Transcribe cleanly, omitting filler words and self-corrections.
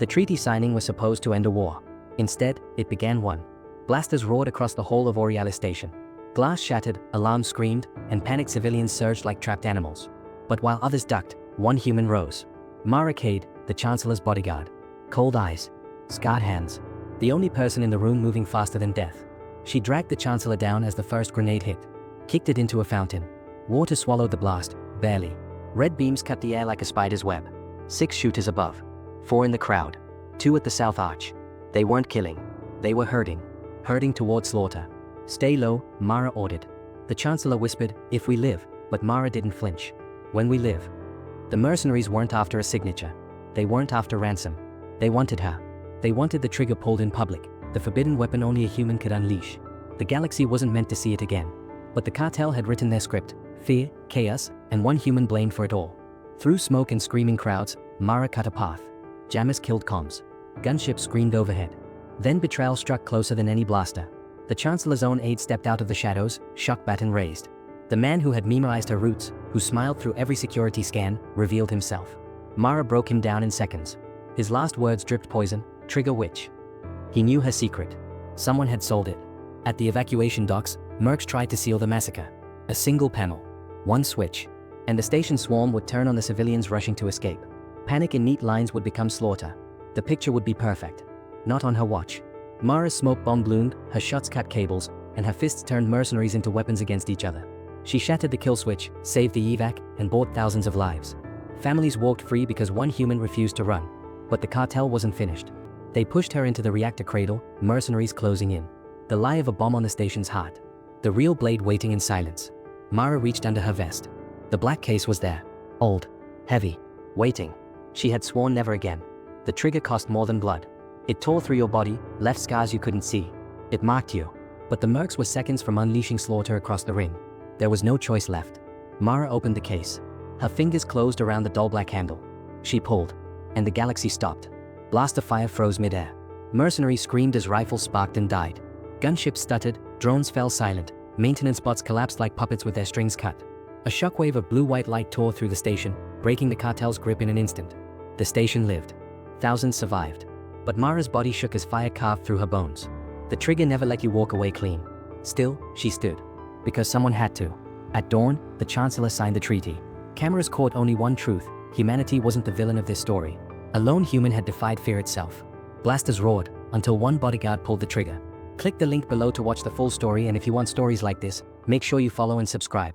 The treaty signing was supposed to end a war. Instead, it began one. Blasters roared across the whole of Aurealis Station. Glass shattered, alarms screamed, and panicked civilians surged like trapped animals. But while others ducked, one human rose. Mara Cade, the Chancellor's bodyguard. Cold eyes. Scarred hands. The only person in the room moving faster than death. She dragged the Chancellor down as the first grenade hit. Kicked it into a fountain. Water swallowed the blast, barely. Red beams cut the air like a spider's web. 6 shooters above. 4 in the crowd. 2 at the south arch. They weren't killing. They were herding. Herding toward slaughter. Stay low, Mara ordered. The Chancellor whispered, if we live, but Mara didn't flinch. When we live. The mercenaries weren't after a signature. They weren't after ransom. They wanted her. They wanted the trigger pulled in public, the forbidden weapon only a human could unleash. The galaxy wasn't meant to see it again. But the cartel had written their script: fear, chaos, and one human blamed for it all. Through smoke and screaming crowds, Mara cut a path. Jammers killed comms. Gunships screamed overhead. Then betrayal struck closer than any blaster. The Chancellor's own aide stepped out of the shadows, shock baton raised. The man who had memorized her roots, who smiled through every security scan, revealed himself. Mara broke him down in seconds. His last words dripped poison: trigger witch. He knew her secret. Someone had sold it. At the evacuation docks, mercs tried to seal the massacre. A single panel. One switch. And the station swarm would turn on the civilians rushing to escape. Panic in neat lines would become slaughter. The picture would be perfect. Not on her watch. Mara's smoke bomb bloomed, her shots cut cables, and her fists turned mercenaries into weapons against each other. She shattered the kill switch, saved the evac, and bought thousands of lives. Families walked free because one human refused to run. But the cartel wasn't finished. They pushed her into the reactor cradle, mercenaries closing in. The lie of a bomb on the station's heart. The real blade waiting in silence. Mara reached under her vest. The black case was there. Old. Heavy. Waiting. She had sworn never again. The trigger cost more than blood. It tore through your body, left scars you couldn't see. It marked you. But the mercs were seconds from unleashing slaughter across the ring. There was no choice left. Mara opened the case. Her fingers closed around the dull black handle. She pulled. And the galaxy stopped. Blaster fire froze midair. Mercenaries screamed as rifles sparked and died. Gunships stuttered, drones fell silent, maintenance bots collapsed like puppets with their strings cut. A shockwave of blue-white light tore through the station, breaking the cartel's grip in an instant. The station lived. Thousands survived. But Mara's body shook as fire carved through her bones. The trigger never let you walk away clean. Still, she stood. Because someone had to. At dawn, the Chancellor signed the treaty. Cameras caught only one truth: humanity wasn't the villain of this story. A lone human had defied fear itself. Blasters roared, until one bodyguard pulled the trigger. Click the link below to watch the full story, and if you want stories like this, make sure you follow and subscribe.